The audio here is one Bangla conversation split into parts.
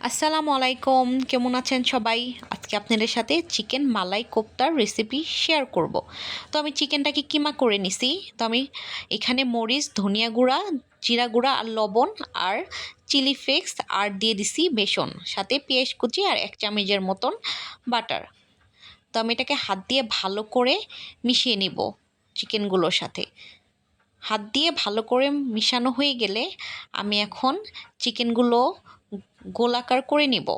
আসসালামু আলাইকুম, কেমন আছেন সবাই? আজকে আপনাদের সাথে চিকেন মালাই কোফতার রেসিপি শেয়ার করব। তো আমি চিকেনটাকে কিমা করে নিছি। তো আমি এখানে মরিচ, ধনিয়া গুঁড়া, জিরা গুঁড়া আর লবণ আর চিলি ফ্লেক্স আর দিয়ে দিছি বেসন, সাথে পেঁয়াজ কুচি আর 1 চামচের মতন বাটার। তো আমি এটাকে হাত দিয়ে ভালো করে মিশিয়ে নিব চিকেনগুলোর সাথে। হাত দিয়ে ভালো করে মিশানো হয়ে গেলে আমি এখন চিকেনগুলো গোলাকার করে নিব।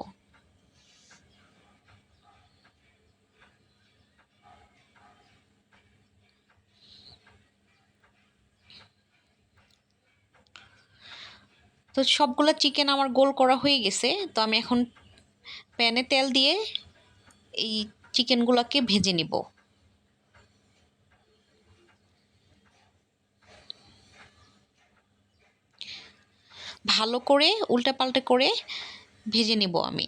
তো সবগুলো চিকেন আমার গোল করা হয়ে গেছে। তো আমি এখন প্যানে তেল দিয়ে এই চিকেনগুলোকে ভেজে নিব। ভালো করে উল্টাপাল্টা করে ভেজে নিব আমি।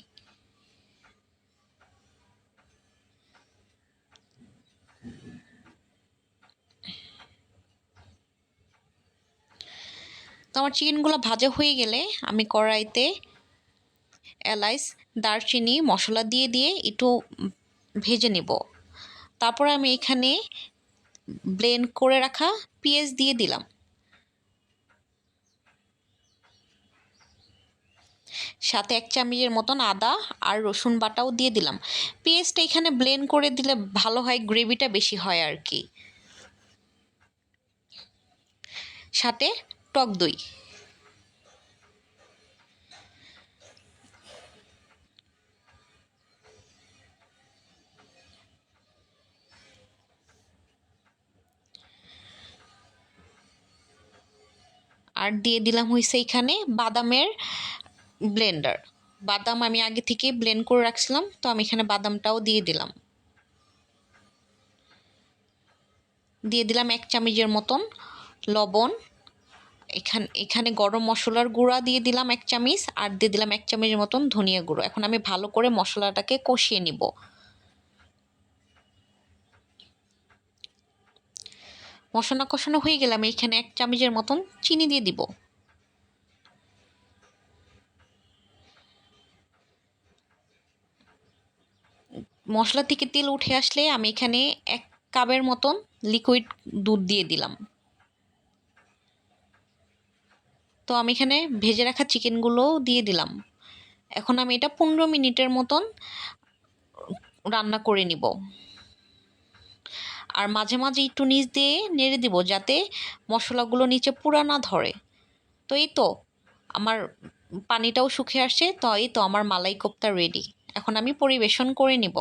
তো আমার চিকেনগুলো ভাজা হয়ে গেলে আমি কড়াইতে এলাচ, দারচিনি মশলা দিয়ে দিয়ে একটু ভেজে নেব। তারপর আমি এখানে ব্লেন্ড করে রাখা পেঁয়াজ দিয়ে দিলাম, সাথে 1 চামচের মতন আদা আর রসুন বাটাও দিয়ে দিলাম। পেঁয়াজটা এখানে ব্লেন্ড করে দিলে ভালো হয়, গ্রেভিটা বেশি হয় আর কি। সাথে টক দই। আর দিয়ে দিলাম হইছে এখানে বাদামের ব্লেন্ডার। বাদাম আমি আগে থেকে ব্লেন্ড করে রাখছিলাম, তো আমি এখানে বাদামটাও দিয়ে দিলাম। দিয়ে দিলাম 1 চামচের মতন লবণ। এখানে গরম মশলার গুঁড়া দিয়ে দিলাম 1 চামচ, আর দিয়ে দিলাম 1 চামচের মতন ধনিয়া গুঁড়ো। এখন আমি ভালো করে মশলাটাকে কষিয়ে নিব। মশলা কষানো হয়ে গেলে আমি এখানে 1 চামচের মতন চিনি দিয়ে দিব। মশলা থেকে তেল উঠে আসলে আমি এখানে 1 কাপের মতন লিকুইড দুধ দিয়ে দিলাম। তো আমি এখানে ভেজে রাখা চিকেনগুলোও দিয়ে দিলাম। এখন আমি এটা 15 মিনিটের মতন রান্না করে নিব। আর মাঝে মাঝে একটু নিচ দিয়ে নেড়ে দিব যাতে মশলাগুলো নিচে পুরা না ধরে। তো এই তো আমার পানিটাও শুকিয়ে আসছে। তো এই তো আমার মালাই কোফতা রেডি। এখন আমি পরিবেশন করে নিব।